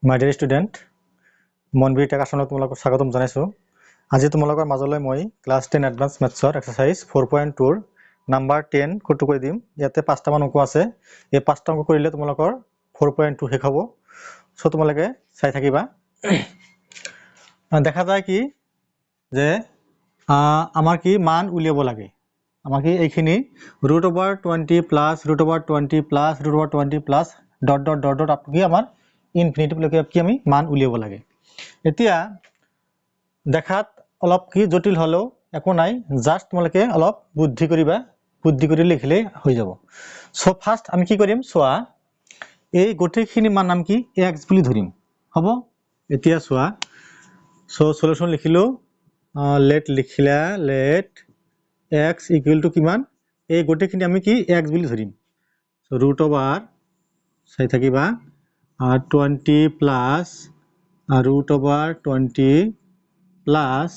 My dear student, Manbir টেকাচনত তোমালোকক স্বাগতম জনাইছো। আজি তোমালোকৰ মাজলৈ মই ক্লাছ 10 এডভান্স মেথছৰ এক্সাৰসাইজ 4.2 ৰ নাম্বাৰ 10 কোডটো কৈ দিম। ইয়াতে 5টা মান অংক আছে। এই 5টা অংক কৰিলে তোমালোকৰ 4.2 শেষ হ'ব। সো তোমালোকে চাই থাকিবা। দেখা যায় কি যে আমাৰ কি মান উলিয়াব লাগে। আমাৰ কি এইখিনি √20 plus √20 plus √20 plus dot dot dot dot কি আমাৰ ইনফিনিটিলৈকে কি আমি মান উলিয়াব লাগে। এতিয়া দেখাত অলপ কি জটিল হলেও একো নাই, জাস্ট তোমালোকে অলপ বুদ্ধি কৰিবা, বুদ্ধি কৰি লিখিলে হৈ যাব। সো ফাৰ্স্ট আমি কি কৰিম চোৱা, এই গোটেইখিনি মান নাম কি x বুলি ধৰিম, হ'ব। এতিয়া চোৱা, সো সলিউশন লিখিলো, লেট লিখিলা, লেট x ইকুয়াল টু কিমান, এই গোটেইখিনি আমি কি x বুলি ধৰিম। সো √, চাই থাকিবা, 20 প্লাস √20 প্লাস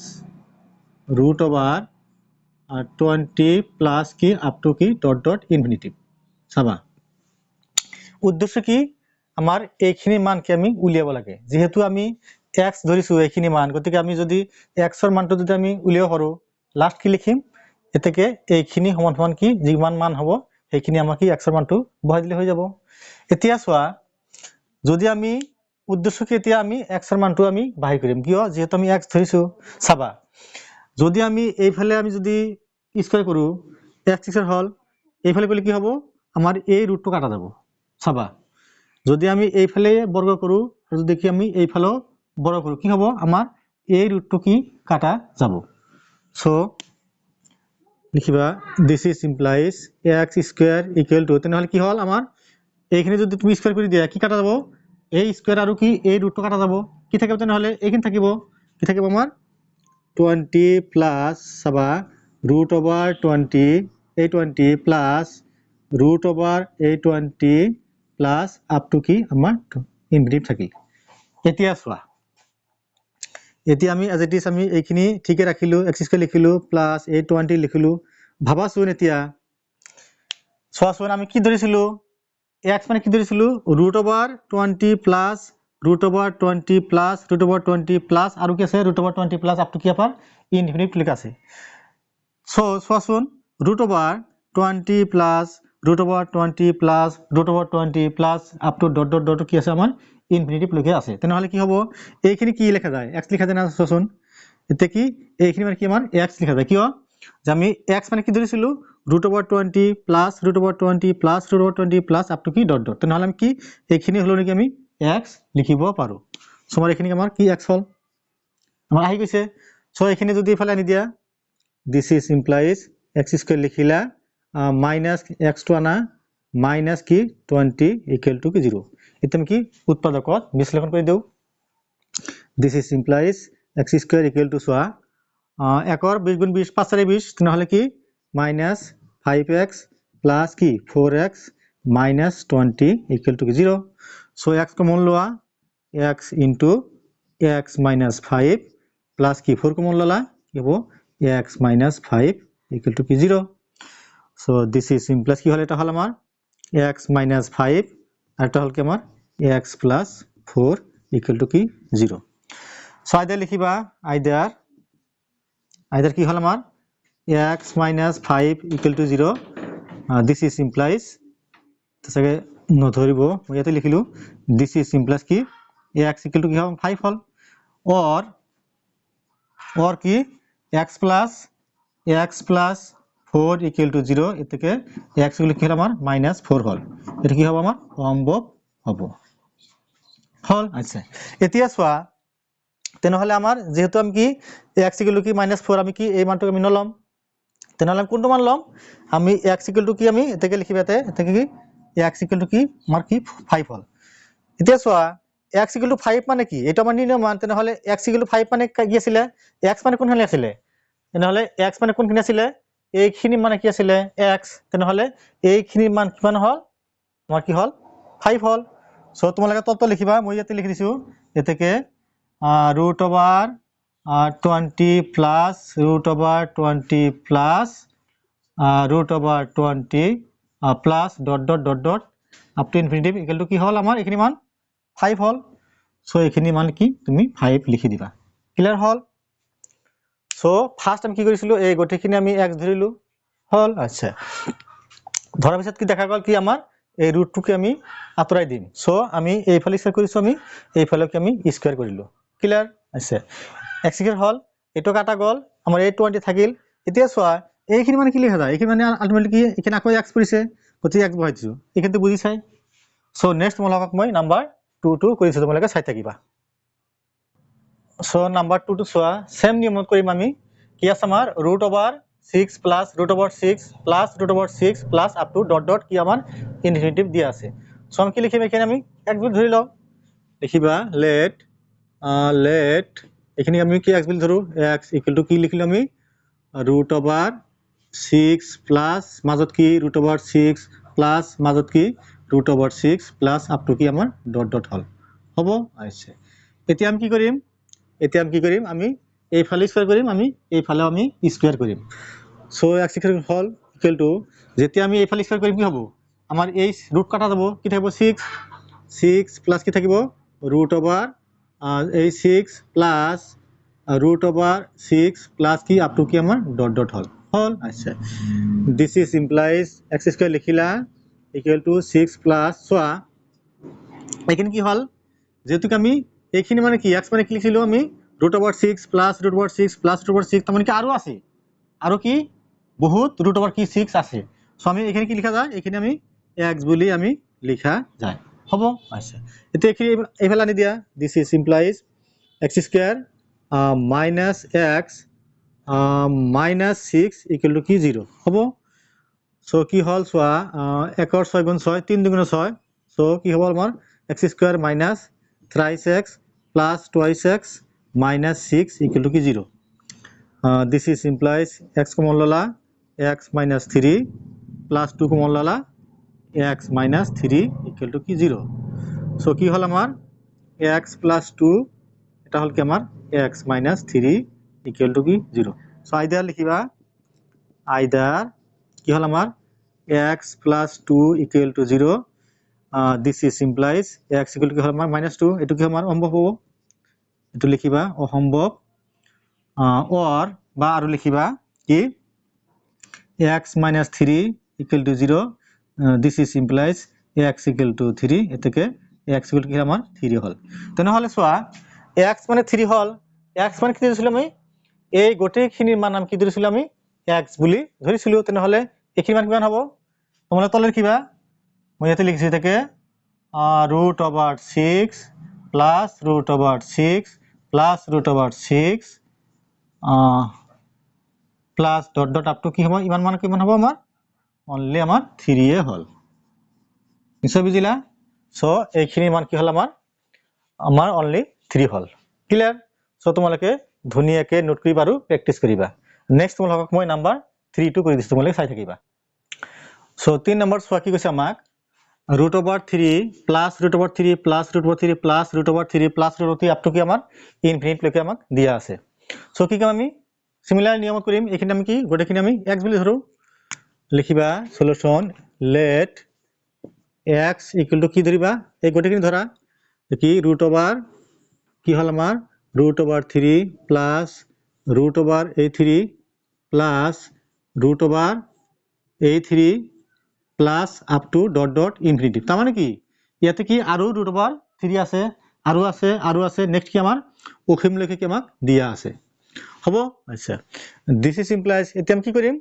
√20 প্লাস কি আপ টু কি ডট ডট ইনফিনিটিভ। চাবা উদ্দেশ্য কি, আমাৰ এইখিনি মান কি আমি উলিয়াব লাগে। যেহেতু আমি x ধৰিছো এইখিনি মান, গতিকে আমি যদি x ৰ মানটো যদি আমি উলিয়াব পাৰো, লাস্ট কি লিখিম, এতেকে এইখিনি সমান সমান কি যিমান মান হ'ব সেইখিনি আমাৰ কি x ৰ মানটো বহাই দিলে হৈ যাব। এতিয়া চোৱা, যদি আমি উদ্দেশ্য কি এতিয়া আমি x ৰ মানটো আমি বাহিৰ কৰিম, কিয় যেহেতু আমি x ধৰিছো। চাবা, যদি আমি এইফালে আমি যদি স্কয়াৰ কৰো, x স্কয়াৰ হল, এইফালে গলে কি হ'ব, আমাৰ এই ৰুটটো কাটা যাব। চাবা, যদি আমি এইফালে বৰ্গ কৰো আৰু যদি কি আমি এইফালে বৰ্গ কৰো, কি হ'ব, আমাৰ এই ৰুটটো কি কাটা যাব। সো লিখিবা, this is implies x square equal to, তেনেহলে কি হল, আমাৰ এইখিনি যদি তুমি স্কয়াৰ কৰি দিয়া কি কাটা যাব, এই স্কয়াৰ আৰু কি এই ৰুটটো কাটা যাব। কি থাকিব তেনেহলে, এইখিনি থাকিব, কি থাকিব আমাৰ 20 প্লাস চাবা √20 এই 20 প্লাস √20 প্লাস আপ টু কি আমাৰ ইনফিনিটিভ থাকিল। এতিয়া চোৱা, এতিয়া আমি এজ ইট ইজ আমি এইখিনি ঠিকে ৰাখিলো, x স্কয়াৰ লিখিলো প্লাস 20 লিখিলো। ভাবাচোন এতিয়া চোৱাচোন, আমি কি ধৰিছিলো, x মানে কি ধৰিছিলো, √20 প্লাস √20 প্লাস √20 প্লাস আৰু কি আছে √20 প্লাস আপ টু কি আমাৰ ইনফিনিটিভ লিখা আছে। সো চোৱাচোন, √20 plus √20 plus √20 plus up to dot dot dot কি আছে আমাৰ ইনফিনিটিভ লিখা আছে। তেনেহলে কি হ'ব, এইখিনি কি লেখা যায়, x লিখা যায় না। চোৱাচোন এতিয়া কি এইখিনি মানে কি আমাৰ x লিখা যায়, কিয় যে আমি x মানে কি ধৰিছিলো √20 plus √20 plus √20 plus up to কি ডট ডট। তেনেহলে আমি কি এইখিনি হলো নেকি আমি x লিখিব পাৰো। সো আমাৰ এইখিনি আমাৰ কি x হল, আমাৰ আহি গৈছে। সো এইখিনি যদি ইফালে আনি দিয়া, this is implies x square লিখিলা মাইনাস x টু আনা মাইনাস কি 20 ইকুয়াল টু কি 0। এটা আমি কি উৎপাদকত বিশ্লেষণ কৰি দেও, this is implies x square equal two চোৱা, 1 ৰ 20 গুণ 20 5 4 20, তেনেহলে কি মাইনাস 5x প্লাস কি 4x মাইনাস 20 ইকুয়াল টু কি 0। সো x কমন লোৱা, x into x minus 5 plus কি 4 কমন ললা, কি হ'ব x মাইনাস 5 ইকুয়াল টু কি 0। সো দিস ইজ ইমপ্লাইজ কি হল, এটা হল আমাৰ x মাইনাস 5 আর এটা হল কি আমার x প্লাস 4 ইকুয়াল টু কি 0। সো আইদার লিখিবা, আইদার কি হল আমার x minus 5 equal to 0, this is implies তাছাগে নধৰিব, মই ইয়াতে লিখিলো দিস ইজ ইমপ্লাইজ কি x ইকুয়াল টু কি হল 5 হল, और কি x প্লাস 4 ইকুয়াল টু 0, এতেকে x ইকুয়াল কি হল আমার মাইনাস 4 হল। এটা কি হবে আমার সম্ভব হব হল। আচ্ছা এতিয়া চোৱা, তেনেহলে আমাৰ যেহেতু আমি কি x ইকুয়াল টু কি মাইনাস 4 আমি কি এই মানটো আমি নলম, তেনেহলে আমি কোনটো মান লম, আমি x ইকুয়াল টু কি আমি এতেকে লিখিবাতে, এতেকে কি x ইকুয়াল টু কি আমাৰ কি 5 হল। এতিয়া চোৱা, x ইকুয়াল টু 5 মানে কি, এটা আমাৰ নিৰ্ণয় মান, তেনেহলে x ইকুয়াল টু 5 মানে কি আছিল, x মানে কোনখিনি আছিল, তেনেহলে x মানে কোনখিনি আছিল, এইখিনি মানে কি আছিল x, তেনেহলে এইখিনি মান কিমান হল, আমাৰ কি হল 5 হল। সো তোমালোকে তত্ত্ব লিখিবা, মই ইয়াতে লিখি দিছো, এতেকে √20 plus √20 plus √20 plus dot dot dot dot up to infinitive equal to কি হল, আমার এখানে মান 5 হল। সো এইখিনি মান কি তুমি 5 লিখি দিবা ক্লিয়াৰ হল সো ফাৰ্স্ট আমি কি কৰিছিলো এই গটেখিনি আমি x ধৰিলো হল আচ্ছা ধৰাৰ পিছত কি দেখা গল কি আমাৰ এই ৰুটটোকে আমি আতৰাই দিম সো আমি এইফালে স্কয়াৰ কৰিছো আমি এইফালেকে আমি স্কয়াৰ কৰিলো ক্লিয়াৰ আচ্ছা x স্কয়াৰ হল এটো কাটা গল আমাৰ এই 20 থাকিল এতিয়া চোৱা এইখিনি মানে কি লিখা যায় এইখিনি মানে আলটিমেটলি কি এখানে আকৌ x পৰিছে গতি x বহাই দিছো এখানতে বুজি চাই সো নেক্সট মলক মই নাম্বাৰ 2 কৰিছো তোমালোকে চাই থাকিবা সো নাম্বাৰ 2 টো চোৱা সেম নিয়মত কৰিম আমি কি আছে আমাৰ √6 plus √6 plus √6 plus up to dot dot কি আমাৰ ইনফিনিটিভ দিয়া আছে সো আমি কি লিখিম এখানে আমি x বুলি ধৰি লও লিখিবা লেট এখানে আমি কি x বুলি ধৰো x ইকুয়াল টু কি লিখিলো আমি √6 প্লাস মাজত কি √6 প্লাস মাজত কি √6 প্লাস আপ টু কি আমাৰ ডট ডট হল হ'ব আইছে এতিয়া আমি কি কৰিম আমি এইফালে স্কয়াৰ কৰিম আমি এইফালে আমি স্কয়াৰ কৰিম so x square hall equal to যেতিয়া আমি এইফালে স্কয়াৰ কৰিম কি হ'ব আমাৰ এই ৰুট কাটা যাব কি থাকিব 6 প্লাস কি থাকিব √6 প্লাস √6 প্লাস কি আপ টু কি আমাৰ ডট ডট হল আচ্ছা this is implies x square লিখিলা ইকুয়াল টু 6 প্লাস সোয়া এখানে কি হল যেহেতু আমি এইখিনি মানে কি x মানে কি লিখিলো আমি √6 প্লাস √6 প্লাস √6 তার মানে কি আরো আছে আরো কি বহুত √কি 6 আছে সো আমি এখানে কি লিখা যায় এখানে আমি x বুলি আমি লিখা যায় হ'ব আচ্ছা এটা এখানে এফালে আনি দিয়া this is implies x square minus x minus 6 equal to কি 0 হ'ব সো কি হল সোয়া 1 और 6 গুণ 6 3 দুগুণ 6 সো কি হ'ব আমাৰ x square minus thrice x plus twice x minus 6 equal to কি 0 this is implies x common ললা x minus 3 plus 2 common ললা x minus 3 equal to কি 0 so কি হল আমাৰ x plus 2 এটা হল কি আমাৰ x minus 3 equal to কি 0 so either লিখিবা either কি হল আমাৰ x plus 2 equal to 0 this is implies x equal to কি হল আমাৰ -2 এটো কি আমাৰ অসম্ভৱ হ'ব এটো লিখিবা অসম্ভৱ or বা আৰু লিখিবা কি x - 3 equal to 0 this is implies x equal to 3 এতকে x equal to কি আমাৰ 3 হল তেনেহলে সোয়া x মানে 3 হল x মানে কি ধৰিছিল আমি এই গোটেইখিনিৰ মান নাম কি ধৰিছিল আমি x বুলি ধৰিছিল তেনেহলে এইখিনি মান কিমান হ'ব তোমালোকে তলে লিখিবা মই ইয়াতে লিখিছো এটাকে √6 plus √6 plus √6 plus dot dot up to কি হ'ব ইমান মান কিমান হ'ব আমাৰ অনলি আমাৰ 3 এ হল নিশ্চয় বুজিলা সো এইখিনি মান কি হল আমাৰ অনলি 3 হল ক্লিয়াৰ সো তোমালোকে ধুনিয়াকে নোট কৰি বাৰো প্ৰেক্টিস কৰিবা নেক্সট তোমালোকক মই নাম্বাৰ 3 টো কৰি দিছো তোমালোকে চাই থাকিবা সো 3 নম্বৰ সোয়া কি কৈছে আমাক √3 plus √3 plus √3 plus √3 plus √3 up to কি আমাৰ ইনফিনিট লৈকে আমাক দিয়া আছে সো কি কাম আমি সিমিলাৰ নিয়মত কৰিম এখানে আমি কি গোটেখিনি আমি x বুলি ধৰো লিখিবা solution let x equal to কি ধৰিবা এই গোটেখিনি ধৰা কি √ কি হল আমাৰ √3 plus √a3 plus √a3 plus up to dot dot infinity তার মানে কি ইয়াতে কি আৰু √3 আছে আৰু আছে নেক্সট কি আমাৰ অখিম লৈকে কি আমাক দিয়া আছে হ'ব আচ্ছা দিস ইজ ইমপ্লাইজ এতিয়া আমি কি কৰিম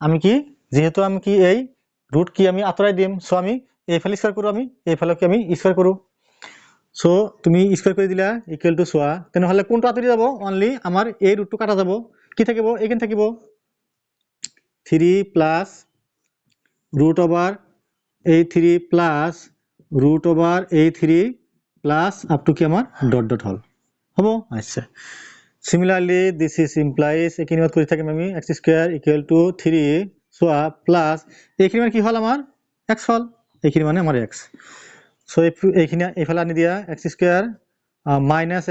আমি কি যেহেতু আমি কি এই ৰুট কি আমি আতৰাই দিম সো আমি এইফালে স্কয়াৰ কৰো আমি এইফালে কি আমি স্কয়াৰ কৰো সো তুমি স্কয়াৰ কৰি দিলা ইকুয়াল টু সোয়া তেনেহলে কোনটো আতৰি যাব অনলি আমাৰ এই ৰুটটো কাটা যাব কি থাকিব এখানে থাকিব 3 plus √a3 plus √a3 plus up to কি আমাৰ ডট ডট হল হ'ব আচ্ছা similarly this is implies এখানে মত কৰি থাকিম আমি x স্কয়াৰ ইকুয়াল টু 3 সোয়া প্লাস এখানে মানে কি হল আমাৰ x হল এখানে মানে আমাৰ x সো এখানে এফালে আনি দিয়া x square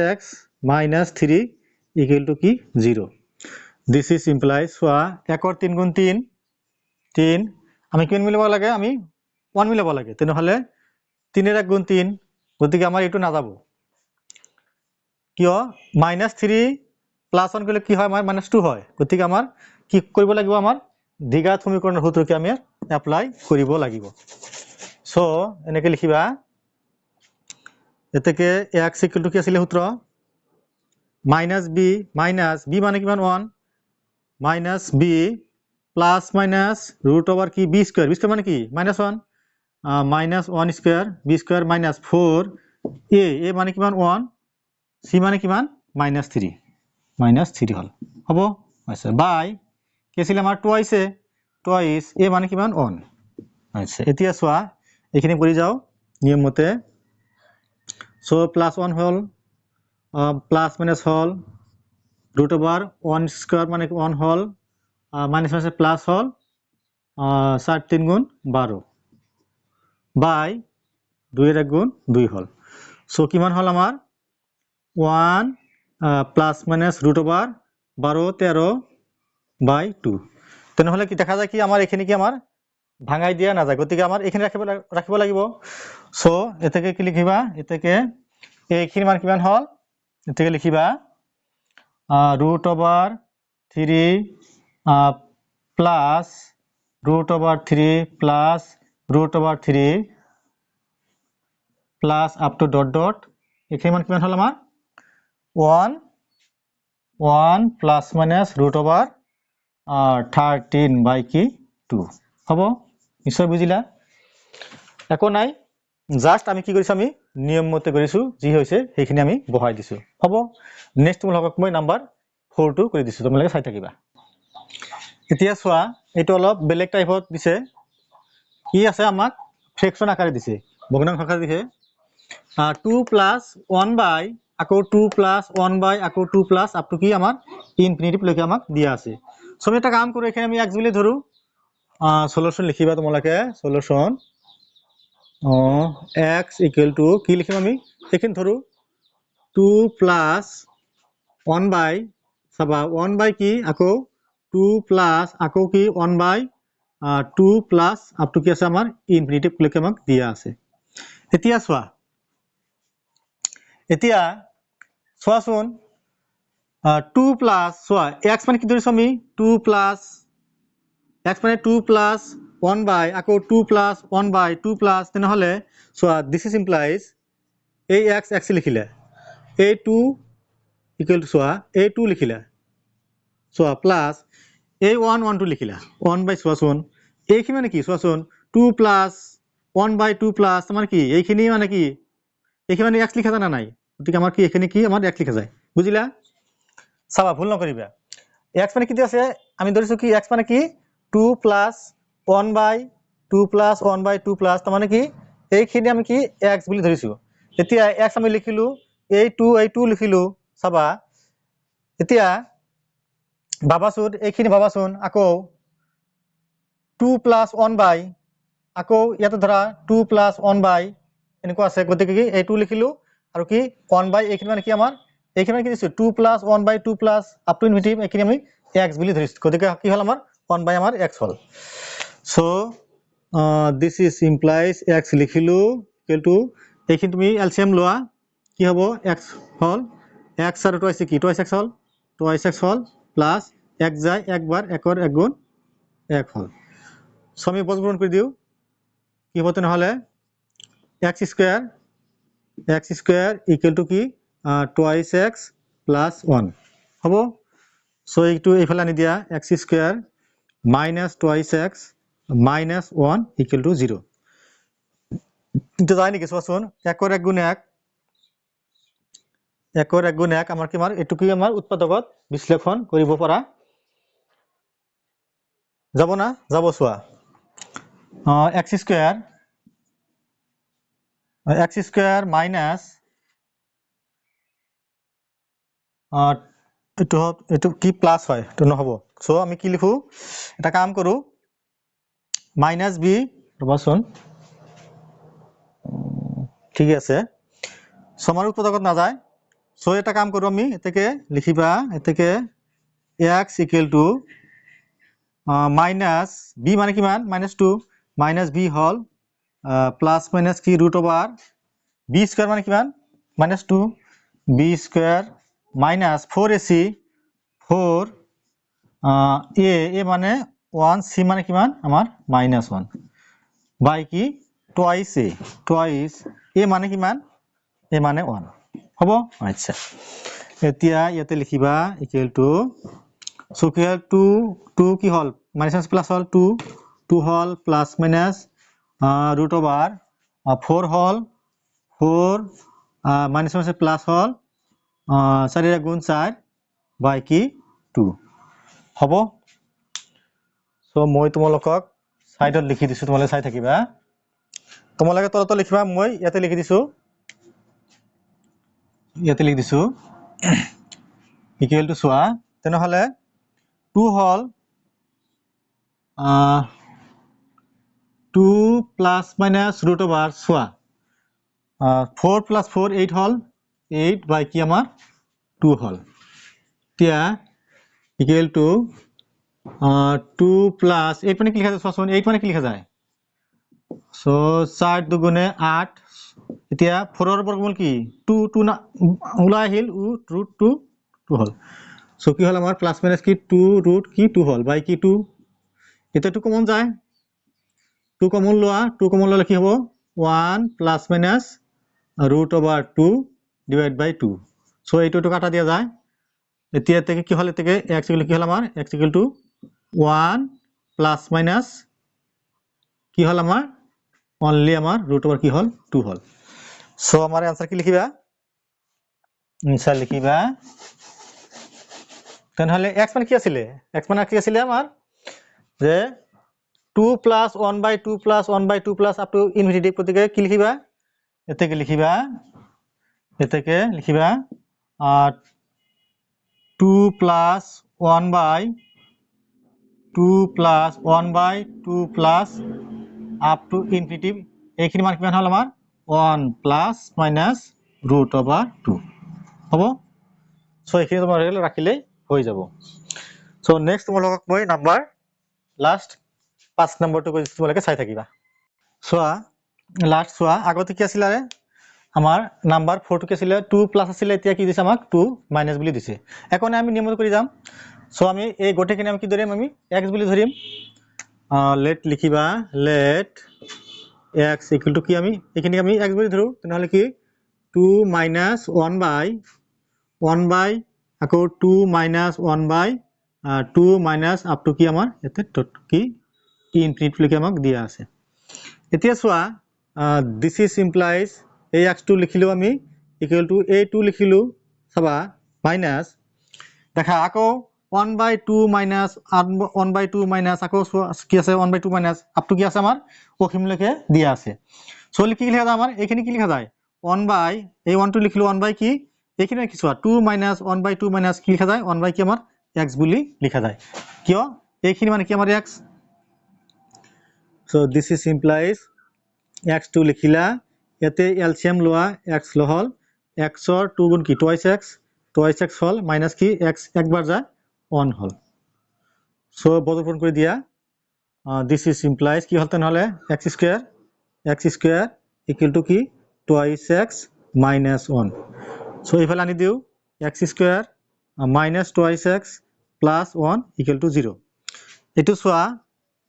-x -3 equal to কি 0 this is implies সোয়া 1 और 3 গুণ 3 আমি কিমান মিলাব লাগে আমি 1 মিলাব লাগে তেনেহলে 3 এর 1 গুণ 3 গতিকে আমাৰ এটো না যাব কিয় -3 + 1 কৰিলে কি হয় আমাৰ -2 হয় গতিকে আমাৰ কি কৰিব লাগিব আমাৰ দ্বিঘাত সমীকৰণৰ সূত্ৰকে আমি এপ্লাই কৰিব লাগিব সো এনেকে লিখিবা এতেকে x = কি আছিল সূত্ৰ -b মানে কিমান 1 -b প্লাস মাইনাস √ওভার কি b স্কয়ার মানে কি -1 -1 স্কয়ার b স্কয়ার -4 a মানে কিমান 1 c মানে কিমান -3 হল হ'ব আচ্ছা বাই কি আছিল আমাৰ টুৱাইস a মানে কিমান 1 আচ্ছা এতিয়া চোৱা এইখিনি কৰি যাও নিয়ম মতে সো +1 হল প্লাস মাইনাস হল √ওভার 1 স্কয়ার মানে 1 হল মাইনাস মাইনাস প্লাস হল 4 3 গুণ 12 বাই 2 এর 1 গুণ 2 হল সো কিমান হল আমার 1 প্লাস মাইনাস √ওভার 12 13 বাই 2 তেনেহলে কি দেখা যায় কি আমার এখানে কি আমার ভাঙাই দিয়া না যায় গতিকে আমার এখানে রাখিব লাগিব সো এটাকে কি লিখিবা এটাকে এইখিনি মান কিমান হল এটাকে লিখিবা √ওভার 3 plus √3 plus √3 plus up to dot dot এখানে মান কিমান হল আমার 1 প্লাস মাইনাস √ওভার 13 বাই কি 2 হবো নিশ্চয় বুঝিলা একো নাই জাস্ট আমি কি কৰিছো আমি নিয়ম মতে কৰিছো যি হৈছে সেইখিনি আমি বহাই দিছো হবো নেক্সট তোমালোকক মই নাম্বাৰ 4 টো কৰি দিছো তোমালোকে চাই থাকিবা এতিয়া চোৱা এটো অলপ বেলেগ টাইপত দিছে কি আছে আমাক ফ্ৰেকশন আকাৰে দিছে ভগ্নাংশ আকাৰে দিছে 2 প্লাস 1 বাই আকৌ 2 প্লাস 1 বাই আকৌ 2 প্লাস আপ টু কি আমার ইনফিনিটিভ লৈকে আমাক দিয়া আছে সো আমি এটা কাম কৰো এখানে আমি x বুলি ধৰো সলিউশন লিখিবা তোমালোকে সলিউশন x = কি লিখিম আমি এখানে ধৰো 2 প্লাস 1 বাই সবা 1 বাই কি আকৌ 2 প্লাস আকৌ কি 1 বাই 2 প্লাস আপ টু কি আছে আমার ইনফিনিটিভ লৈকে আমাক দিয়া আছে এতিয়া চোৱা এতিয়া চোৱাচোন 2 প্লাস চোৱা x মানে কি ধৰিছো আমি 2 প্লাস x মানে 2 প্লাস 1 বাই আকৌ 2 প্লাস 1 বাই 2 প্লাস তেনেহলে চোৱা দিস ইজ ইমপ্লাইজ এই x লিখিলে এই 2 ইকুয়াল টু চোৱা এই 2 লিখিলা চোৱা প্লাস এই 1 1 2 লিখিলা 1 বাই চোৱাচোন এইখিনি মানে কি চোৱাচোন 2 প্লাস 1 বাই 2 প্লাস মানে কি এইখিনি মানে কি এইখিনি মানে x লিখা জানা নাই গতিকে আমাৰ কি এখানে কি আমাৰ x লিখা যায় বুঝিলা চাবা ভুল নকৰিবা x মানে কি আছে আমি ধৰিছো কি x মানে কি 2 plus 1 by 2 plus 1 by 2 plus মানে কি এইখিনি আমি কি x বুলি ধৰিছো এতিয়া x আমি লিখিলো এই 2 লিখিলো চাবা এতিয়া ভাবাচোন এইখিনি ভাবাচোন আকৌ 2 প্লাস 1 বাই আকৌ ইয়াতে ধৰা 2 প্লাস 1 বাই এনেকুৱা আছে গতিকে কি এই 2 লিখিলো আৰু কি 1 বাই এইখিনি মানে কি আমাৰ এইখিনি মানে কি দিছো 2 plus 1 by 2 plus up to infinitive এইখিনি আমি x বুলি ধৰিছো গতিকে কি হল আমাৰ 1 বাই আমাৰ x hall so this is implies x লিখিলো ইকুয়াল টু এইখিনি তুমি এলসিএম লোৱা কি হ'ব x হল x আৰু টুৱাইস কি টুৱাইস x হল টুৱাইস x হল প্লাস x যায় একবার একর এক গুণ 1 হল সো আমি বর্গমূল করে দিও কি হতে না হলে x স্কয়ার ইকুয়াল টু কি টুৱাইস x প্লাস 1 হবো সো এইটো এইফালে আনি দিয়া x square minus twice x minus 1 equal to 0 এটা যায় নাকি চোৱাচোন একৰ এক গুণ 1 একৰ এক গুণ 1 আমাৰ কি আমাৰ এটু কি আমাৰ উৎপাদকত বিশ্লেষণ কৰিব পৰা যাব না যাব চোৱা x স্কয়ার মাইনাস এটু কি প্লাস হয় তো নহব সো আমি কি লিখো এটা কাম কৰো মাইনাস b ৰবাচোন ঠিক আছে সমান উৎপাদকত না যায় সো এটা কাম কৰো আমি এটাকে লিখিবা এটাকে x equal two minus b মানে কিমান -2 মাইনাস b হল প্লাস মাইনাস কি √ওভার b স্কয়ার মানে কিমান -2 b square minus 4ac 4 a মানে 1 c মানে কিমান আমাৰ -1 বাই কি টুৱাইস a মানে কিমান a মানে 1 হ'ব আচ্ছা এতিয়া ইয়াতে লিখিবা ইকুৱেল টু সো কি হল 2 কি হল মাইনাস প্লাস হল 2 হল প্লাস মাইনাস root over 4 হল 4 মাইনাস মাইনাস প্লাস হল 4 গুণ 4 বাই কি 2 হ'ব সো মই তোমালোকক সাইডত লিখি দিছো তোমালোকে চাই থাকিবা তোমালোকে তলত লিখিবা মই ইয়াতে লিখি দিছো ইকুৱেল টু সোৱা তেনেহলে 2 হল 2 plus minus root over সোৱা 4 plus 4 8 হল 8 বাই কি আমাৰ 2 হল তিয়া ইকুৱেল টু 2 plus 8 মানে কি লিখা যায় সোৱাচোন 8 মানে কি লিখা যায় সো 4 দুগুণে 8 এতিয়া 4 ৰ বৰ্গমূল কি 2 না ওলাই আহিল root 2 হল সো কি হল আমাৰ প্লাস মাইনাস কি 2 root কি 2 হল বাই কি 2 এটা 2 কমন যায় 2 কমন লোৱা 2 কমন ললে কি হ'ব 1 plus minus root over 2 divided by 2 so এইটো তো কাটা দিয়া যায় এতিয়া থেকে কি হল থেকে x ইকুয়াল কি হল আমাৰ x equal two 1 plus minus কি হল আমাৰ অনলি আমাৰ root over কি হল 2 হল সো আমাৰ आंसर কি লিখিবা আনসাৰ লিখিবা তেনেহলে x মানে কি আছিল আমাৰ যে 2 plus 1 by 2 plus 1 by 2 plus up to infinity গতিকে কি লিখিবা এতেকে লিখিবা 2 plus 1 by 2 plus 1 by 2 plus up to infinity এইখিনি মান কিমান হল আমাৰ 1 plus minus root over 2 হ'ব সো এইখিনি তোমাৰ ৰাখিলে হৈ যাব সো নেক্সট তোমালোকক মই নাম্বাৰ লাষ্ট 5 নম্বৰটো কৈ তোমালোকে চাই থাকিবা সোৱা লাষ্ট সোৱা আগতে কি আছিল আমাৰ নাম্বাৰ 4 টো কি আছিল 2 প্লাস আছিল এতিয়া কি দিছে আমাক 2 মাইনাস বুলি দিছে এখন আমি নিয়মত কৰি যাম সো আমি এই গোটেখিনি আমি কি ধৰিম আমি x বুলি ধৰিম লেট লিখিবা লেট x ইকুয়াল টু কি আমি এখানে আমি x বুলি ধৰো তেনেহলে কি 2 minus 1 by আকৌ 2 minus 1 by 2 minus up to কি আমাৰ এতে কি ইনফিনিটি লিখি আমাক দিয়া আছে এতিয়া সোৱা this is implies এই x2 লিখিলো আমি ইকুয়াল টু a2 লিখিলো সবা মাইনাস দেখা আকৌ 1 by 2 minus 1 by 2 minus আকৌ কি আছে 1 by 2 minus up to কি আছে আমাৰ অখিম লেখে দিয়া আছে সো কি লিখা যায় আমাৰ এখানে কি লিখা যায় 1 by এই 1 টো লিখিলো 1 by কি এখানে কি সোৱা 2 minus 1 by 2 minus কি লিখা যায় 1 by কি আমাৰ x বুলি লিখা যায় কিয় এইখিনি মানে কি আমাৰ x so this is implies x2 লিখিলা ইয়াতে এলসিএম লোৱা x লহল x ৰ 2 গুণ কি twice x হল মাইনাস কি x একবাৰ যায় 1 হল সো বৰ্গপূৰণ কৰি দিয়া this is implies কি হল তেনেহলে x square equal to কি twice x minus 1 সো ইফালে আনি দিও x square minus twice x plus 1 equal to 0 এটো সোৱা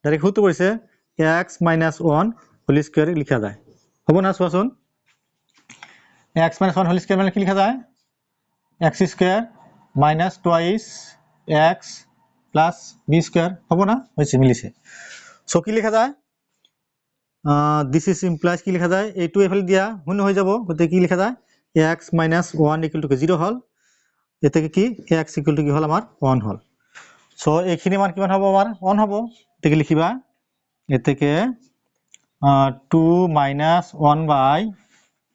ডাইৰেক্ট হতো কৰিছে x minus 1 whole square লিখা যায় হ'ব না সোৱাচোন x minus 1 whole square মানে কি লিখা যায় x square minus twice x plus b square হ'ব না হৈছে মিলিছে সো কি লিখা যায় this is implies কি লিখা যায় এইটো এফালে দিয়া শূন্য হৈ যাব গতে কি লিখা যায় x minus 1 equal to 0 হল এতে কি x equal to কি হল আমাৰ 1 হল সো এইখিনি মান কিমান হ'ব আমাৰ 1 হ'ব এতে লিখিবা এতেকে 2 minus 1 by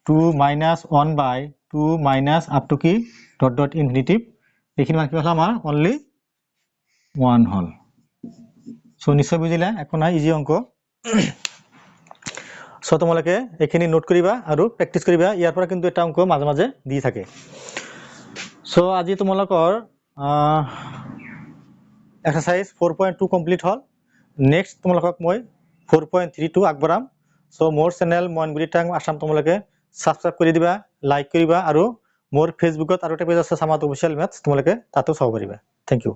2 minus 1 by 2 minus up to কি dot infinity এইখিনি মান কি হল আমাৰ only 1 হল সো নিশ্চয় বুজিলা এখন ইজি অংক সো তোমালোকে এইখিনি নোট কৰিবা আৰু প্ৰেক্টিস কৰিবা ইয়াৰ পৰা কিন্তু এটা অংক মাজে মাজে দি থাকে সো আজি তোমালোকৰ exercise 4.2 complete হল next তোমালোকক মই 4.32 আগবঢ়াম সো মোৰ চেনেল মনগুৰি টাং আসাম তোমালোকে সাবস্ক্ৰাইব কৰি দিবা লাইক কৰিবা আৰু মোৰ ফেচবুকত আৰু এটা পেজ আছে সামাত অফিচিয়েল মেথছ তোমালোকে তাতো চাব পাৰিবা থেংক ইউ